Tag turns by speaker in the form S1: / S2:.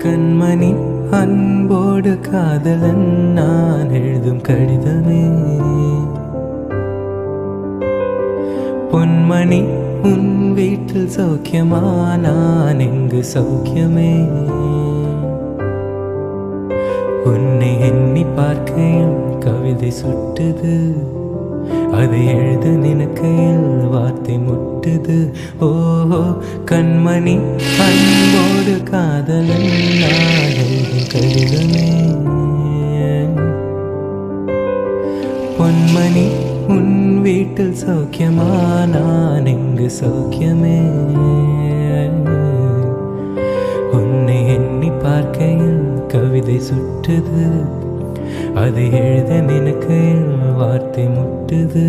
S1: கண்மணி அன்போடு காதலன் நான் எழுதும் கடிதமே. பொன்மணி உன் வீட்டில் சௌக்கியமா, நான் எங்கு சௌக்கியமே. உன்னை எண்ணி பார்க்கையில் கவிதை சுட்டுது, அதை எழுத நினைக்கையில் வார்த்தை முட்டுது. ஓஹோ கண்மணி அன்போடு காதலன் நான் எழுதும் கடிதமே. பொன்மணி உன் வீட்டில் சௌக்கியமா, நான் எங்கு சௌக்கியமே. உன்னை எண்ணி பார்க்கையில் கவிதை சுட்டுது, அதை எழுத நினைக்கையில் வார்த்தை முட்டுது.